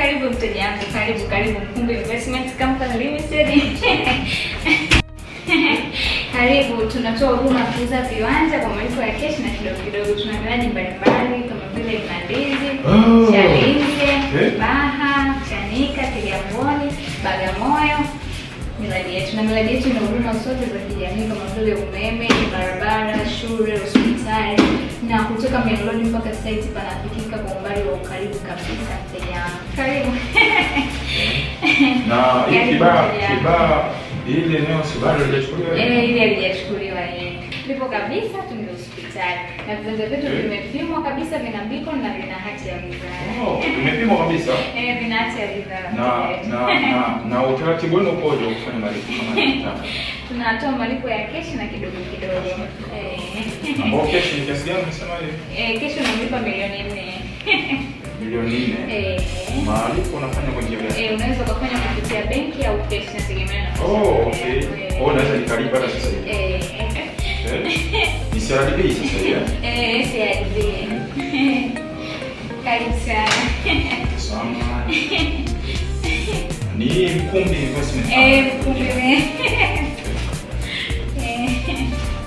Karibu mteja wangu, karibu Mkumbi Investment Company Limited. Karibu, tunatoa huduma ya kuuza viwanja kwa malipo ya cash na kidogo. Tuna miradi mbalimbali kama vile Mlandizi, Chalinze, Baha, Chanika, Kigamboni, Bagamoyo. Miradi yetu ina huduma zote za kijamii kama vile umeme, barabara, shule, hospitali, na kutoka main road mpaka site panafikika kwa umbali wa ukaribu kabisa mteja. Karibu. Na kibaa ile eneo si bado halijachukuliwa? Ile halijachukuliwa yeye. Lipo kabisa tuna hospitali. Na viwanja vyetu vimepimwa kabisa, vinambikwa na vina hati ya wizara. Vimepimwa kabisa? Vina hati ya wizara. Na utaratibu wenu ukoje kufanya malipo kama nataka? Tunatoa malipo ya cash na kidogo. Ambao cash ni kiasi gani umesema hivi? Cash unalipa milioni 4. Milioni 4. Malipo unafanya kwa njia gani? Unaweza kufanya kupitia benki au cash, inategemea na. Okay. Naweza nikalipa hata sasa hivi. Ni CRDB sasa hivi? CRDB. Karibu sana. Sana. Ni Mkumbi Investment. Mkumbi.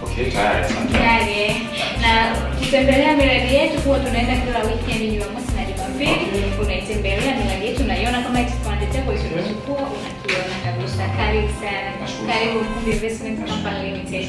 Okay, tayari. Na kutembelea miradi yetu huwa tunaenda kila weekend Jumamosi na Jumapili. Unaitembelea miradi yetu, unaiona kama expand chako isiyochukua, unakiona kabisa. Karibu sana. Karibu Mkumbi Investment Company Limited.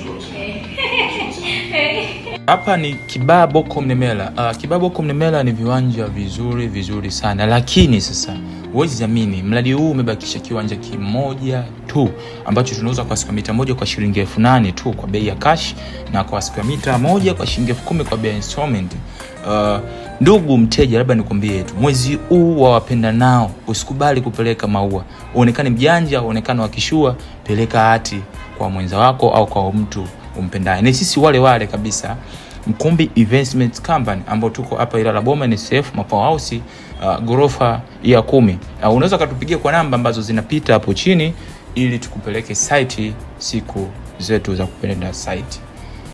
Hapa ni Kibaha Boko Mnemela. Kibaha Boko Mnemela ni viwanja vizuri sana, lakini sasa huwezi amini, mradi huu umebakisha kiwanja kimoja tu ambacho tunauza kwa square mita moja kwa shilingi 8,000 tu kwa bei ya cash, na kwa square mita moja kwa shilingi 10,000 kwa bei ya installment. Ndugu mteja, labda nikwambie tu, mwezi huu wa wapenda nao, usikubali kupeleka maua. Uonekane mjanja, uonekane wakishua, peleka hati kwa mwenza wako au kwa mtu umpendaye. Ni sisi wale kabisa, Mkumbi Investment Company, ambao tuko hapa Ilala Boma NSF Mapao House, ghorofa ya 10. Unaweza kutupigia kwa namba ambazo zinapita hapo chini ili tukupeleke site siku zetu za kupenda site.